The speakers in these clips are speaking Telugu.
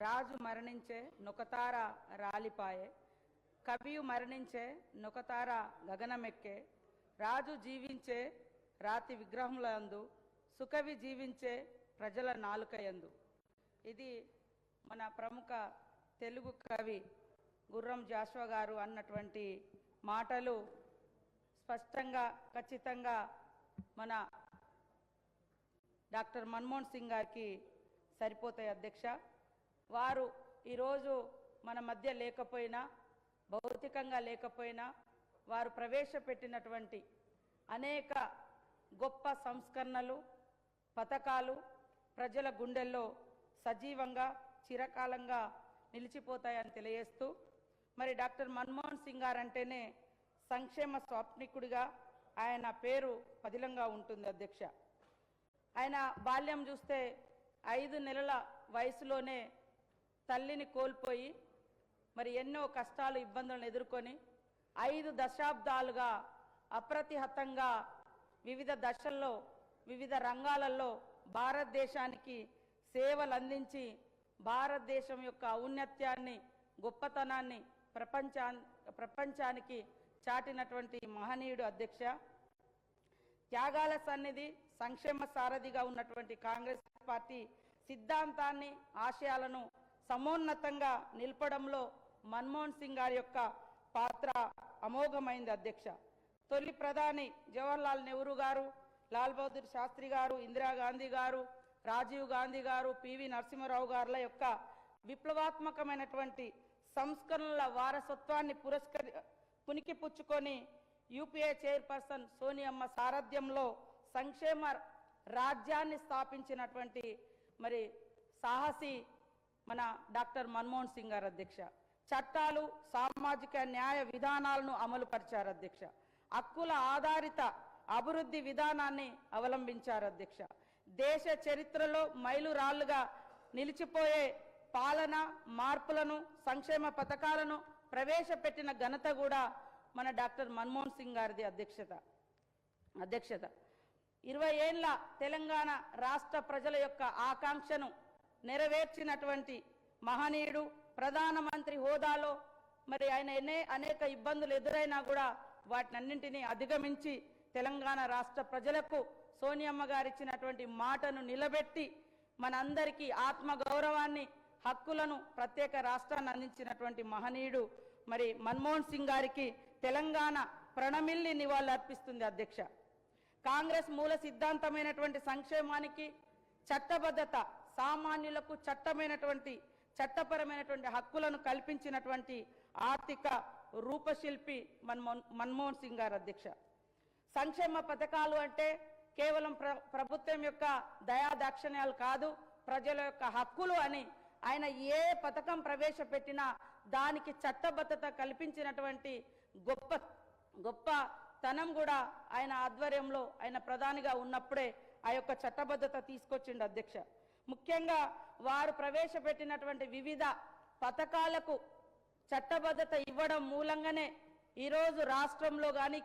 రాజు మరణించే నొకతార రాలిపాయే, కవియు మరణించే నొకతార గగనమెక్కే, రాజు జీవించే రాతి విగ్రహములందు, సుకవి జీవించే ప్రజల నాలుకయందు. ఇది మన ప్రముఖ తెలుగు కవి గుర్రం జాషువా గారు అన్నటువంటి మాటలు స్పష్టంగా ఖచ్చితంగా మన డాక్టర్ మన్మోహన్ సింగ్ గారికి సరిపోతాయి అధ్యక్ష. వారు ఈరోజు మన మధ్య లేకపోయినా, భౌతికంగా లేకపోయినా, వారు ప్రవేశపెట్టినటువంటి అనేక గొప్ప సంస్కరణలు, పథకాలు ప్రజల గుండెల్లో సజీవంగా చిరకాలంగా నిలిచిపోతాయని తెలియజేస్తూ, మరి డాక్టర్ మన్మోహన్ సింగ్ గారు అంటేనే సంక్షేమ స్వాప్నికుడిగా ఆయన పేరు పదిలంగా ఉంటుంది అధ్యక్ష. ఆయన బాల్యం చూస్తే 5 నెలల వయసులోనే తల్లిని కోల్పోయి మరి ఎన్నో కష్టాలు ఇబ్బందులను ఎదుర్కొని 5 దశాబ్దాలుగా అప్రతిహతంగా వివిధ దశల్లో వివిధ రంగాలలో భారతదేశానికి సేవలు అందించి భారతదేశం యొక్క ఔన్నత్యాన్ని గొప్పతనాన్ని ప్రపంచానికి చాటినటువంటి మహనీయుడు అధ్యక్ష. త్యాగాల సన్నిధి, సంక్షేమ సారథిగా ఉన్నటువంటి కాంగ్రెస్ పార్టీ సిద్ధాంతాన్ని, ఆశయాలను సమోన్నతంగా నిలపడంలో మన్మోహన్ సింగ్ గారి యొక్క పాత్ర అమోఘమైంది అధ్యక్ష. తొలి ప్రధాని జవహర్లాల్ నెహ్రూ గారు, లాల్ బహదూర్ శాస్త్రి గారు, ఇందిరాగాంధీ గారు, రాజీవ్ గాంధీ గారు, పివి నరసింహారావు గారుల యొక్క విప్లవాత్మకమైనటువంటి సంస్కరణల వారసత్వాన్ని పుణికిపుచ్చుకొని యూపీఏ చైర్పర్సన్ సోనియమ్మ సారథ్యంలో సంక్షేమ రాజ్యాన్ని స్థాపించినటువంటి మరి సాహసి మన డాక్టర్ మన్మోహన్ సింగ్ గారు అధ్యక్ష. చట్టాలు, సామాజిక న్యాయ విధానాలను అమలుపరిచారు అధ్యక్ష. హక్కుల ఆధారిత అభివృద్ధి విధానాన్ని అవలంబించారు అధ్యక్ష. దేశ చరిత్రలో మైలురాళ్లుగా నిలిచిపోయే పాలన మార్పులను, సంక్షేమ పథకాలను ప్రవేశపెట్టిన ఘనత కూడా మన డాక్టర్ మన్మోహన్ సింగ్ గారిది అధ్యక్షత. 20 ఏళ్ల తెలంగాణ రాష్ట్ర ప్రజల యొక్క ఆకాంక్షను నెరవేర్చినటువంటి మహనీయుడు. ప్రధానమంత్రి హోదాలో మరి ఆయన అనేక ఇబ్బందులు ఎదురైనా కూడా వాటినన్నింటినీ అధిగమించి తెలంగాణ రాష్ట్ర ప్రజలకు సోనియమ్మ గారు ఇచ్చినటువంటి మాటను నిలబెట్టి మనందరికీ ఆత్మ గౌరవాన్ని, హక్కులను, ప్రత్యేక రాష్ట్రాన్ని అందించినటువంటి మహనీయుడు మరి మన్మోహన్ సింగ్ గారికి తెలంగాణ ప్రణమిల్లి నివాళులు అర్పిస్తుంది అధ్యక్ష. కాంగ్రెస్ మూల సిద్ధాంతమైనటువంటి సంక్షేమానికి, చట్టబద్ధత, సామాన్యులకు చట్టపరమైనటువంటి హక్కులను కల్పించినటువంటి ఆర్థిక రూపశిల్పి మన్మోహన్ సింగ్ గారు అధ్యక్ష. సంక్షేమ పథకాలు అంటే కేవలం ప్రభుత్వం యొక్క దయాదాక్షిణ్యాలు కాదు, ప్రజల యొక్క హక్కులు అని ఆయన ఏ పథకం ప్రవేశపెట్టినా దానికి చట్టబద్ధత కల్పించినటువంటి గొప్పతనం కూడా ఆయన ఆధ్వర్యంలో, ఆయన ప్రధానిగా ఉన్నప్పుడే ఆ యొక్క చట్టబద్ధత తీసుకొచ్చిండు అధ్యక్ష. ముఖ్యంగా వారు ప్రవేశపెట్టినటువంటి వివిధ పథకాలకు చట్టబద్ధత ఇవ్వడం మూలంగానే ఈరోజు రాష్ట్రంలో కానీ,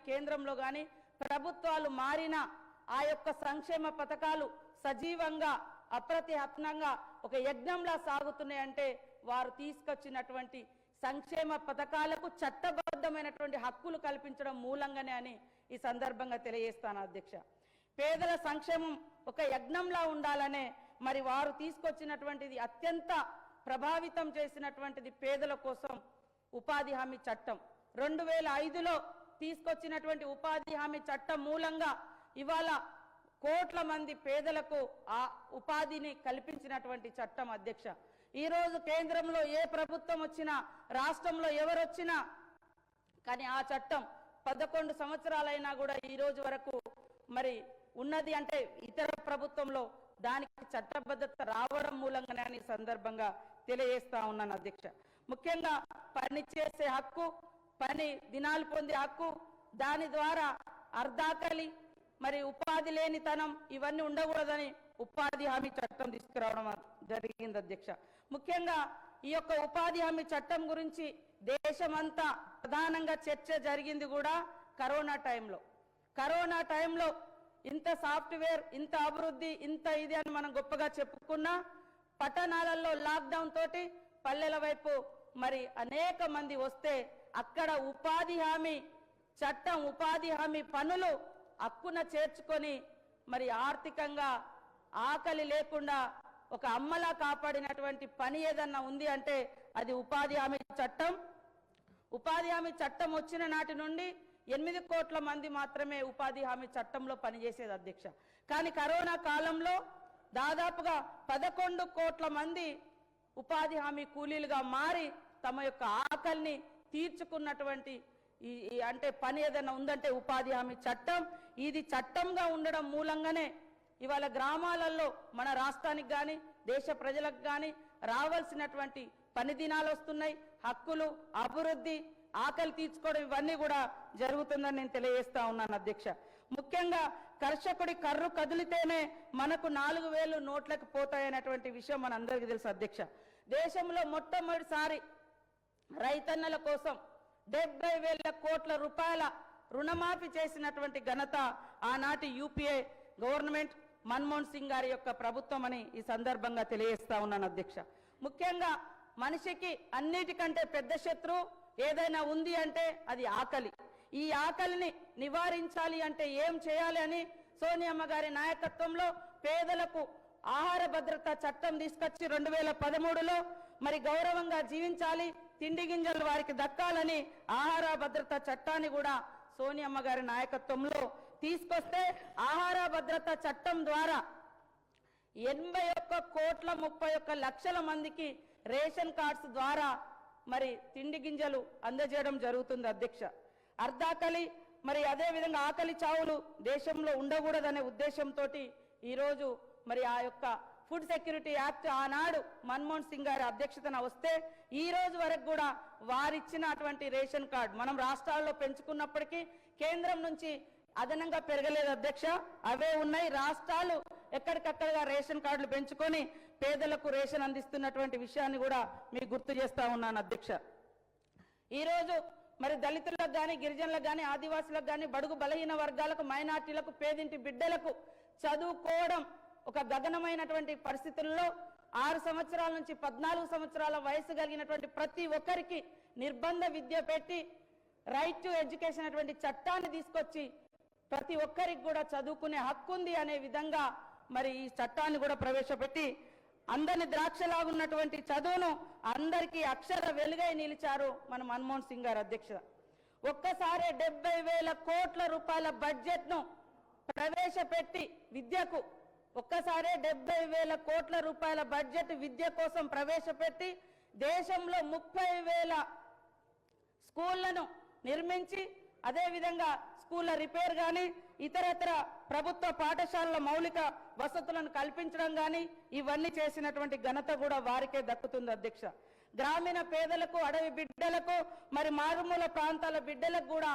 కేంద్రంలో కానీ ప్రభుత్వాలు మారిన ఆ యొక్క సంక్షేమ పథకాలు సజీవంగా, అప్రతిహతంగా ఒక యజ్ఞంలా సాగుతున్నాయంటే వారు తీసుకొచ్చినటువంటి సంక్షేమ పథకాలకు చట్టబద్ధమైనటువంటి హక్కులు కల్పించడం మూలంగానే అని ఈ సందర్భంగా తెలియజేస్తాను అధ్యక్ష. పేదల సంక్షేమం ఒక యజ్ఞంలా ఉండాలనే మరి వారు తీసుకొచ్చినటువంటిది అత్యంత ప్రభావితం చేసినటువంటిది పేదల కోసం ఉపాధి హామీ చట్టం. 2005లో తీసుకొచ్చినటువంటి ఉపాధి హామీ చట్టం మూలంగా ఇవాళ కోట్ల మంది పేదలకు ఆ ఉపాధిని కల్పించినటువంటి చట్టం అధ్యక్ష. ఈరోజు కేంద్రంలో ఏ ప్రభుత్వం వచ్చినా, రాష్ట్రంలో ఎవరొచ్చినా కానీ ఆ చట్టం 11 సంవత్సరాలైనా కూడా ఈ రోజు వరకు మరి ఉన్నది అంటే ఇతర ప్రభుత్వంలో దానికి చట్టబద్ధత రావడం మూలంగానే అని సందర్భంగా తెలియజేస్తా ఉన్నాను అధ్యక్ష. ముఖ్యంగా పని చేసే హక్కు, పని దినాలు పొందే హక్కు, దాని ద్వారా అర్ధాకలి మరి ఉపాధి లేనితనం ఇవన్నీ ఉండకూడదని ఉపాధి హామీ చట్టం తీసుకురావడం జరిగింది అధ్యక్ష. ముఖ్యంగా ఈ యొక్క ఉపాధి హామీ చట్టం గురించి దేశమంతా ప్రధానంగా చర్చ జరిగింది కూడా కరోనా టైంలో ఇంత సాఫ్ట్వేర్, ఇంత అభివృద్ధి, ఇంత ఇది అని మనం గొప్పగా చెప్పుకున్నా పట్టణాలలో లాక్డౌన్ తోటి పల్లెల వైపు మరి అనేక మంది వస్తే అక్కడ ఉపాధి హామీ చట్టం ఉపాధి హామీ పనులు హక్కున చేర్చుకొని మరి ఆర్థికంగా ఆకలి లేకుండా ఒక అమ్మలా కాపాడినటువంటి పని ఏదన్నా ఉంది అంటే అది ఉపాధి హామీ చట్టం. ఉపాధి హామీ చట్టం వచ్చిన నాటి నుండి 8 కోట్ల మంది మాత్రమే ఉపాధి హామీ చట్టంలో పనిచేసేది అధ్యక్ష. కానీ కరోనా కాలంలో దాదాపుగా 11 కోట్ల మంది ఉపాధి హామీ కూలీలుగా మారి తమ యొక్క ఆకలిని తీర్చుకున్నటువంటి అంటే పని ఏదైనా ఉందంటే ఉపాధి హామీ చట్టం. ఇది చట్టంగా ఉండడం మూలంగానే ఇవాళ గ్రామాలలో మన రాష్ట్రానికి కానీ దేశ ప్రజలకు కానీ రావాల్సినటువంటి పని దినాలు వస్తున్నాయి. హక్కులు, అభివృద్ధి, ఆకలి తీర్చుకోవడం ఇవన్నీ కూడా జరుగుతుందని నేను తెలియజేస్తా ఉన్నాను అధ్యక్ష. ముఖ్యంగా కర్షకుడి కర్రు కదిలితేనే మనకు 4,000 నోట్లకు పోతాయనేటువంటి విషయం మనందరికీ తెలుసు అధ్యక్ష. దేశంలో మొట్టమొదటిసారి రైతన్నల కోసం 70,000 కోట్ల రూపాయల రుణమాఫీ చేసినటువంటి ఘనత ఆనాటి యూపీఏ గవర్నమెంట్ మన్మోహన్ సింగ్ గారి యొక్క ప్రభుత్వం అని ఈ సందర్భంగా తెలియజేస్తా ఉన్నాను అధ్యక్ష. ముఖ్యంగా మనిషికి అన్నిటికంటే పెద్ద శత్రువు ఏదైనా ఉంది అంటే అది ఆకలి. ఈ ఆకలిని నివారించాలి అంటే ఏం చేయాలి అని సోనియమ్మ గారి నాయకత్వంలో పేదలకు ఆహార భద్రత చట్టం తీసుకొచ్చి 2013లో మరి గౌరవంగా జీవించాలి, తిండి గింజలు వారికి దక్కాలని ఆహార భద్రత చట్టాన్ని కూడా సోనియమ్మ గారి నాయకత్వంలో తీసుకొస్తే ఆహార భద్రత చట్టం ద్వారా 81,31,00,000 మందికి రేషన్ కార్డ్స్ ద్వారా మరి తిండి గింజలు అందజేయడం జరుగుతుంది అధ్యక్ష. అర్ధాకలి మరి అదే విధంగా ఆకలి చావులు దేశంలో ఉండకూడదనే ఉద్దేశంతో ఈరోజు మరి ఆ యొక్క ఫుడ్ సెక్యూరిటీ యాక్ట్ ఆనాడు మన్మోహన్ సింగ్ గారి అధ్యక్షతన వస్తే ఈ రోజు వరకు కూడా వారిచ్చినటువంటి రేషన్ కార్డు మనం రాష్ట్రాల్లో పెంచుకున్నప్పటికీ కేంద్రం నుంచి అదనంగా పెరగలేదు అధ్యక్ష. అవే ఉన్నాయి. రాష్ట్రాలు ఎక్కడికక్కడగా రేషన్ కార్డులు పెంచుకొని పేదలకు రేషన్ అందిస్తున్నటువంటి విషయాన్ని కూడా మీకు గుర్తు చేస్తా ఉన్నాను అధ్యక్ష. ఈరోజు మరి దళితులకు కానీ గిరిజనులకు కానీ ఆదివాసులకు కానీ బడుగు బలహీన వర్గాలకు మైనార్టీలకు పేదింటి బిడ్డలకు చదువుకోవడం ఒక గగనమైనటువంటి పరిస్థితుల్లో 6 సంవత్సరాల నుంచి 14 సంవత్సరాల వయసు కలిగినటువంటి ప్రతి ఒక్కరికి నిర్బంధ విద్య పెట్టి రైట్ టు ఎడ్యుకేషన్ అటువంటి చట్టాన్ని తీసుకొచ్చి ప్రతి ఒక్కరికి కూడా చదువుకునే హక్కు ఉంది అనే విధంగా మరి ఈ చట్టాన్ని కూడా ప్రవేశపెట్టి అందరిని ద్రాక్షలాగున్నటువంటి చదువును అందరికీ అక్షర వెలుగై నిలిచారు మన మన్మోహన్ సింగ్ గారు అధ్యక్ష. ఒక్కసారి 70,000 కోట్ల రూపాయల బడ్జెట్ ను ప్రవేశపెట్టి విద్యకు ఒక్కసారి 70,000 కోట్ల రూపాయల బడ్జెట్ విద్య కోసం ప్రవేశపెట్టి దేశంలో 30,000 స్కూళ్లను నిర్మించి అదే విధంగా స్కూళ్ళ రిపేర్ కానీ ఇతరత్ర ప్రభుత్వ పాఠశాలల మౌలిక వసతులను కల్పించడం కానీ ఇవన్నీ చేసినటువంటి ఘనత కూడా వారికే దక్కుతుంది అధ్యక్ష. గ్రామీణ పేదలకు, అడవి బిడ్డలకు, మరి మారుమూల ప్రాంతాల బిడ్డలకు కూడా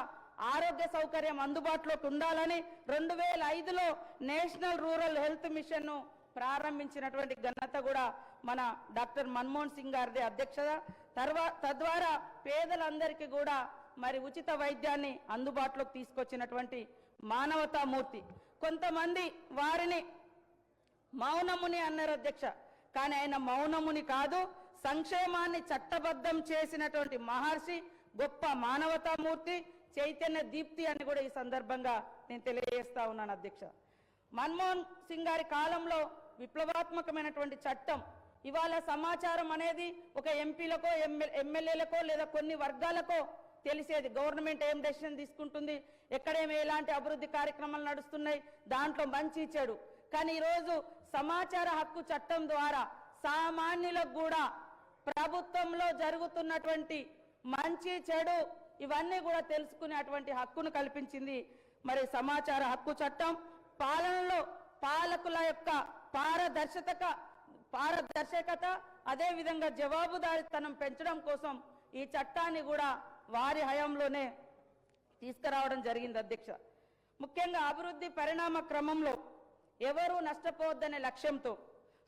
ఆరోగ్య సౌకర్యం అందుబాటులోకి ఉండాలని 2005లో నేషనల్ రూరల్ హెల్త్ మిషన్ ను ప్రారంభించినటువంటి ఘనత కూడా మన డాక్టర్ మన్మోహన్ సింగ్ గారిదే అధ్యక్షత. తద్వారా పేదలందరికీ కూడా మరి ఉచిత వైద్యాన్ని అందుబాటులోకి తీసుకొచ్చినటువంటి మానవతామూర్తి. కొంతమంది వారిని మౌనముని అన్నారు అధ్యక్ష. కానీ ఆయన మౌనముని కాదు, సంక్షేమాన్ని చట్టబద్ధం చేసినటువంటి మహర్షి, గొప్ప మానవతామూర్తి, చైతన్య దీప్తి అని కూడా ఈ సందర్భంగా నేను తెలియజేస్తా ఉన్నాను అధ్యక్ష. మన్మోహన్ సింగ్ గారి కాలంలో విప్లవాత్మకమైనటువంటి చట్టం. ఇవాళ సమాచారం అనేది ఒక ఎంపీలకో ఎమ్మెల్యేలకో లేదా కొన్ని వర్గాలకో తెలిసేది. గవర్నమెంట్ ఏం డెసిషన్ తీసుకుంటుంది, ఎక్కడేమి ఎలాంటి అభివృద్ధి కార్యక్రమాలు నడుస్తున్నాయి, దాంట్లో మంచి చెడు. కానీ ఈరోజు సమాచార హక్కు చట్టం ద్వారా సామాన్యులకు కూడా ప్రభుత్వంలో జరుగుతున్నటువంటి మంచి చెడు ఇవన్నీ కూడా తెలుసుకునేటువంటి హక్కును కల్పించింది మరి సమాచార హక్కు చట్టం. పాలనలో పాలకుల యొక్క పారదర్శకత అదే విధంగా జవాబుదారీతనం పెంచడం కోసం ఈ చట్టాన్ని కూడా వారి హయాంలోనే తీసుకురావడం జరిగింది అధ్యక్ష. ముఖ్యంగా అభివృద్ధి పరిణామ క్రమంలో ఎవరూ నష్టపోవద్దనే లక్ష్యంతో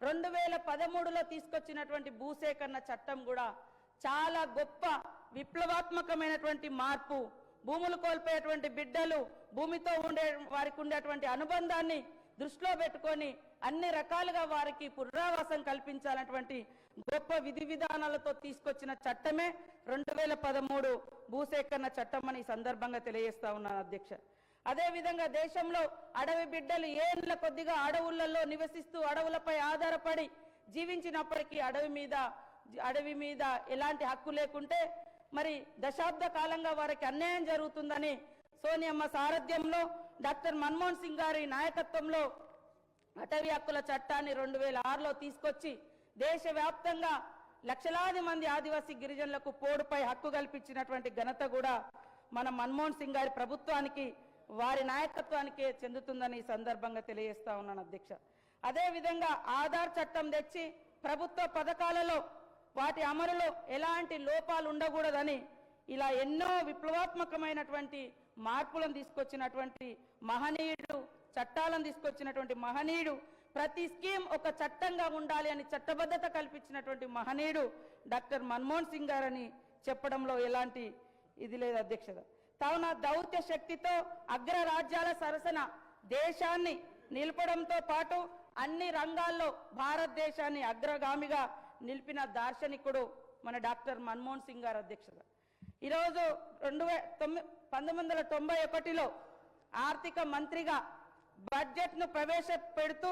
2013లో తీసుకొచ్చినటువంటి భూసేకరణ చట్టం కూడా చాలా గొప్ప విప్లవాత్మకమైనటువంటి మార్పు. భూములు కోల్పోయేటువంటి బిడ్డలు భూమితో వారికి ఉండేటువంటి అనుబంధాన్ని దృష్టిలో పెట్టుకొని అన్ని రకాలుగా వారికి పునరావాసం కల్పించాలన్నటువంటి గొప్ప విధి విధానాలతో తీసుకొచ్చిన చట్టమే 2013 భూసేకరణ చట్టం అని ఈ సందర్భంగా తెలియజేస్తా ఉన్నాను అధ్యక్ష. అదేవిధంగా దేశంలో అడవి బిడ్డలు ఏళ్ల కొద్దిగా అడవులలో నివసిస్తూ అడవులపై ఆధారపడి జీవించినప్పటికీ అడవి మీద ఎలాంటి హక్కు లేకుంటే మరి దశాబ్ద కాలంగా వారికి అన్యాయం జరుగుతుందని సోనియమ్మ సారథ్యంలో డాక్టర్ మన్మోహన్ సింగ్ గారి నాయకత్వంలో అటవీ హక్కుల చట్టాన్ని 2006లో తీసుకొచ్చి దేశవ్యాప్తంగా లక్షలాది మంది ఆదివాసీ గిరిజనులకు పోడుపై హక్కు కల్పించినటువంటి ఘనత కూడా మన మన్మోహన్ సింగ్ గారి ప్రభుత్వానికి వారి నాయకత్వానికే చెందుతుందని ఈ సందర్భంగా తెలియజేస్తా ఉన్నాను అధ్యక్ష. అదేవిధంగా ఆధార్ చట్టం తెచ్చి ప్రభుత్వ పథకాలలో వాటి అమలులో ఎలాంటి లోపాలు ఉండకూడదని ఇలా ఎన్నో విప్లవాత్మకమైనటువంటి మార్పులను తీసుకొచ్చినటువంటి మహనీయుడు, చట్టాలను తీసుకొచ్చినటువంటి మహనీయుడు, ప్రతి స్కీమ్ ఒక చట్టంగా ఉండాలి అని చట్టబద్ధత కల్పించినటువంటి మహనీయుడు డాక్టర్ మన్మోహన్ సింగ్ గారని చెప్పడంలో ఎలాంటి ఇది లేదు అధ్యక్షత. కావున దౌత్య శక్తితో అగ్ర రాజ్యాల సరసన దేశాన్ని నిలపడంతో పాటు అన్ని రంగాల్లో భారతదేశాన్ని అగ్రగామిగా నిలిపిన దార్శనికుడు మన డాక్టర్ మన్మోహన్ సింగ్ గారు అధ్యక్షత. ఈరోజు 1991లో ఆర్థిక మంత్రిగా బడ్జెట్ను ప్రవేశపెడుతూ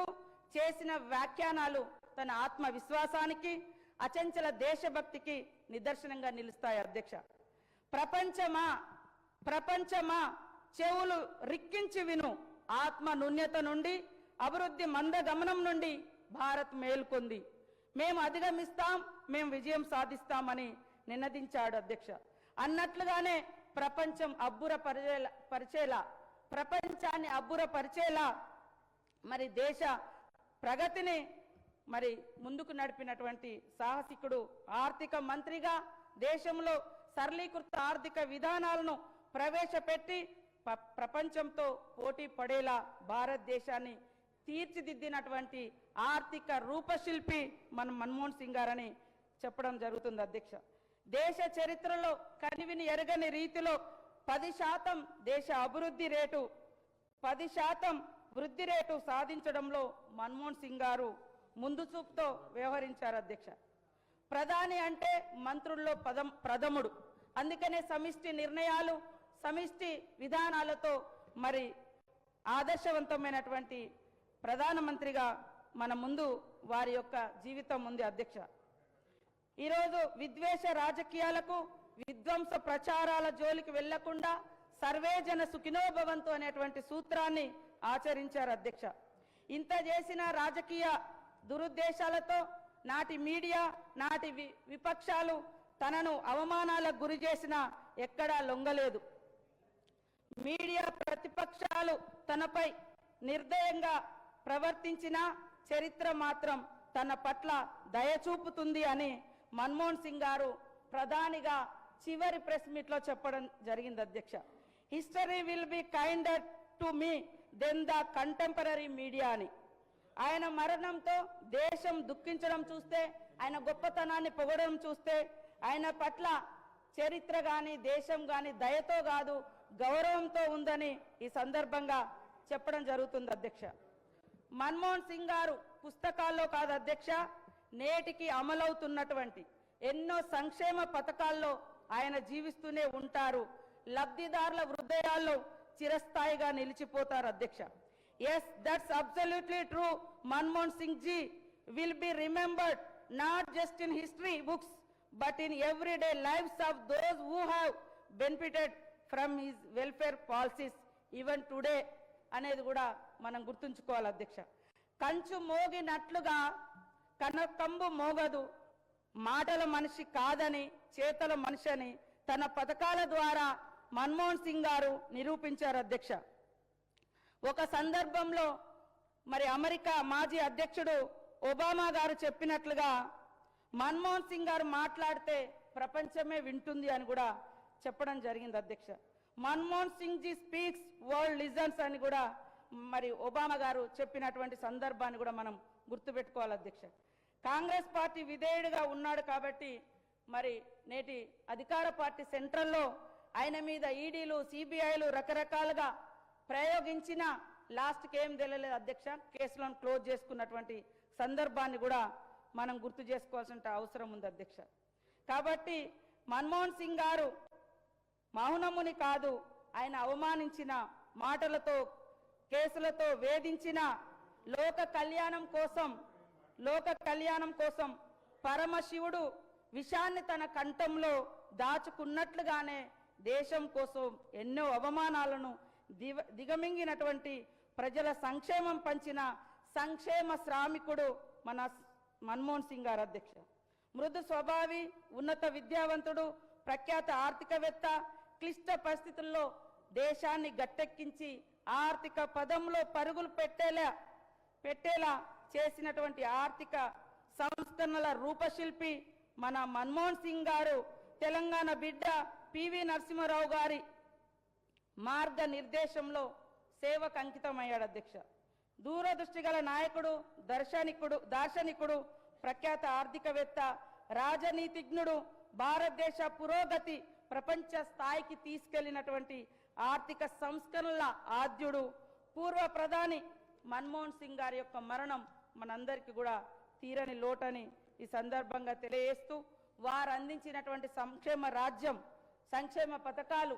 చేసిన వ్యాఖ్యానాలు తన ఆత్మవిశ్వాసానికి, అచంచల దేశభక్తికి నిదర్శనంగా నిలుస్తాయి అధ్యక్ష. ప్రపంచమా చెవులు రిక్కించి విను, ఆత్మ నున్యత నుండి అభివృద్ధి మందగమనం నుండి భారత్ మేల్కొంది, మేము అధిగమిస్తాం, మేము విజయం సాధిస్తామని నినదించాడు అధ్యక్ష. అన్నట్లుగానే ప్రపంచాన్ని అబ్బురపరిచేలా మరి దేశ ప్రగతిని మరి ముందుకు నడిపినటువంటి సాహసికుడు, ఆర్థిక మంత్రిగా దేశంలో సరళీకృత ఆర్థిక విధానాలను ప్రవేశపెట్టి ప్రపంచంతో పోటీ పడేలా భారతదేశాన్ని తీర్చిదిద్దినటువంటి ఆర్థిక రూపశిల్పి మన మన్మోహన్ సింగ్ గారని చెప్పడం జరుగుతుంది అధ్యక్ష. దేశ చరిత్రలో కనివిని ఎరగని రీతిలో 10% దేశ అభివృద్ధి రేటు 10% వృద్ధి రేటు సాధించడంలో మన్మోహన్ సింగ్ గారు ముందు చూపుతో వ్యవహరించారు అధ్యక్ష. ప్రధాని అంటే మంత్రుల్లో ప్రథముడు, అందుకనే సమిష్టి నిర్ణయాలు, సమిష్టి విధానాలతో మరి ఆదర్శవంతమైనటువంటి ప్రధానమంత్రిగా మన ముందు వారి యొక్క జీవితం ఉంది అధ్యక్ష. ఈరోజు విద్వేష రాజకీయాలకు, విధ్వంస ప్రచారాల జోలికి వెళ్లకుండా సర్వే జన సుఖినో భవంతు అనేటువంటి సూత్రాన్ని ఆచరించారు అధ్యక్ష. ఇంత చేసిన రాజకీయ దురుద్దేశాలతో నాటి మీడియా, నాటి విపక్షాలు తనను అవమానాలకు గురి చేసినా ఎక్కడా లొంగలేదు. మీడియా ప్రతిపక్షాలు తనపై నిర్దయంగా ప్రవర్తించిన చరిత్ర మాత్రం తన పట్ల దయ చూపుతుంది అని మన్మోహన్ సింగ్ గారు ప్రధానిగా చివరి ప్రెస్ మీట్లో చెప్పడం జరిగింది అధ్యక్ష. History will be kinder to me than the contemporary media అని. ఆయన మరణంతో దేశం దుఃఖించడం చూస్తే, ఆయన గొప్పతనాన్ని పొగడడం చూస్తే, ఆయన పట్ల చరిత్ర కానీ దేశం కానీ దయతో కాదు గౌరవంతో ఉందని ఈ సందర్భంగా చెప్పడం జరుగుతుంది అధ్యక్ష. మన్మోహన్ సింగ్ గారు పుస్తకాల్లో కాదు అధ్యక్ష, నేటికి అమలవుతున్నటువంటి ఎన్నో సంక్షేమ పథకాల్లో ఆయన జీవిస్తూనే ఉంటారు. లబ్ధిదారుల హృదయాల్లో చిరస్థాయిగా నిలిచిపోతారు అధ్యక్ష. Yes, that's absolutely true. Manmohan Singh ji will be remembered not just in history books but in everyday lives of those who have benefited from his welfare policies even today అనేది కూడా మనం గుర్తుంచుకోవాలి అధ్యక్ష. కంచు మోగినట్లుగా కనకంబు మోగదు, మాటల మనిషి కాదని చేతల మనిషి అని తన పథకాల ద్వారా మన్మోహన్ సింగ్ గారు నిరూపించారు అధ్యక్ష. ఒక సందర్భంలో మరి అమెరికా మాజీ అధ్యక్షుడు ఒబామా గారు చెప్పినట్లుగా మన్మోహన్ సింగ్ గారు మాట్లాడితే ప్రపంచమే వింటుంది అని కూడా చెప్పడం జరిగింది అధ్యక్ష. Manmohan Singh ji speaks, world listens అని కూడా మరి ఒబామా గారు చెప్పినటువంటి సందర్భాన్ని కూడా మనం గుర్తుపెట్టుకోవాలి అధ్యక్ష. కాంగ్రెస్ పార్టీ విధేయుడిగా ఉన్నాడు కాబట్టి మరి నేటి అధికార పార్టీ సెంట్రల్లో ఆయన మీద ఈడీలు, సిబిఐలు రకరకాలుగా ప్రయోగించిన లాస్ట్కి ఏం తెలియలేదు అధ్యక్ష, కేసులను క్లోజ్ చేసుకున్నటువంటి సందర్భాన్ని కూడా మనం గుర్తు చేసుకోవాల్సిన అవసరం ఉంది అధ్యక్ష. కాబట్టి మన్మోహన్ సింగ్ గారు మౌనముని కాదు, ఆయన అవమానించిన మాటలతో కేసులతో వేధించిన లోక కళ్యాణం కోసం పరమశివుడు విషాన్ని తన కంఠంలో దాచుకున్నట్లుగానే దేశం కోసం ఎన్నో అవమానాలను దిగమింగినటువంటి ప్రజల సంక్షేమం పంచిన సంక్షేమ శ్రామికుడు మన మన్మోహన్ సింగ్ గారు అధ్యక్ష. మృదు స్వభావి, ఉన్నత విద్యావంతుడు, ప్రఖ్యాత ఆర్థికవేత్త, క్లిష్ట పరిస్థితుల్లో దేశాన్ని గట్టెక్కించి ఆర్థిక పదంలో పరుగులు పెట్టేలా చేసినటువంటి ఆర్థిక సంస్కరణల రూపశిల్పి మన మన్మోహన్ సింగ్ గారు తెలంగాణ బిడ్డ పివి నరసింహారావు గారి మార్గ నిర్దేశంలో సేవకు అంకితమయ్యాడు అధ్యక్ష. దూరదృష్టి గల నాయకుడు, దార్శనికుడు, ప్రఖ్యాత ఆర్థికవేత్త, రాజనీతిజ్ఞుడు, భారతదేశ పురోగతి ప్రపంచ స్థాయికి తీసుకెళ్లినటువంటి ఆర్థిక సంస్కరణల ఆద్యుడు, పూర్వ ప్రధాని మన్మోహన్ సింగ్ గారి యొక్క మరణం మనందరికీ కూడా తీరని లోటని ఈ సందర్భంగా తెలియజేస్తూ, వారు అందించినటువంటి సంక్షేమ పథకాలు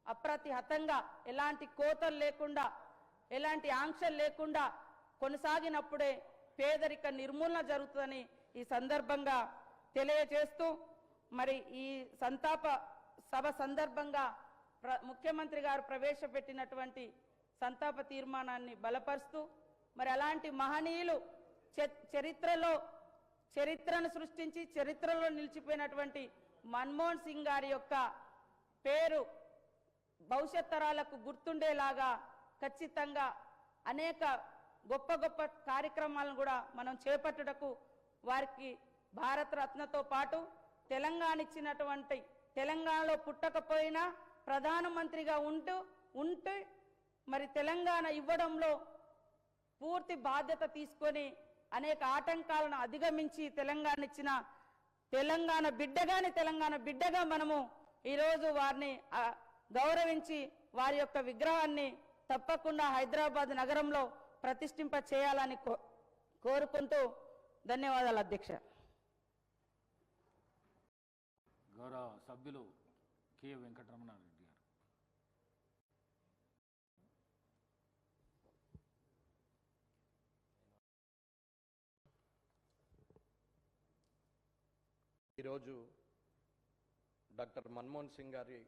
అప్రతిహతంగా ఎలాంటి కోతలు లేకుండా, ఎలాంటి ఆంక్షలు లేకుండా కొనసాగినప్పుడే పేదరిక నిర్మూలన జరుగుతుందని ఈ సందర్భంగా తెలియజేస్తూ, మరి ఈ సంతాప సభ సందర్భంగా ముఖ్యమంత్రి గారు ప్రవేశపెట్టినటువంటి సంతాప తీర్మానాన్ని బలపరుస్తూ, మరి అలాంటి మహనీయులు చరిత్రను సృష్టించి చరిత్రలో నిలిచిపోయినటువంటి మన్మోహన్ సింగ్ గారి యొక్క పేరు భవిష్యత్ తరాలకు గుర్తుండేలాగా ఖచ్చితంగా అనేక గొప్ప కార్యక్రమాలను కూడా మనం చేపట్టుటకు వారికి భారతరత్నతో పాటు తెలంగాణ ఇచ్చినటువంటి, తెలంగాణలో పుట్టకపోయినా ప్రధానమంత్రిగా ఉంటూ మరి తెలంగాణ ఇవ్వడంలో పూర్తి బాధ్యత తీసుకొని అనేక ఆటంకాలను అధిగమించి తెలంగాణ ఇచ్చిన తెలంగాణ బిడ్డగా మనము ఈరోజు వారిని గౌరవించి వారి యొక్క విగ్రహాన్ని తప్పకుండా హైదరాబాద్ నగరంలో ప్రతిష్ఠింప చేయాలని కోరుకుంటూ ధన్యవాదాలు అధ్యక్ష. గౌరవ సభ్యులు కె వెంకటరమణారెడ్డి గారు. ఈరోజు డాక్టర్ మన్మోహన్ సింగ్ గారి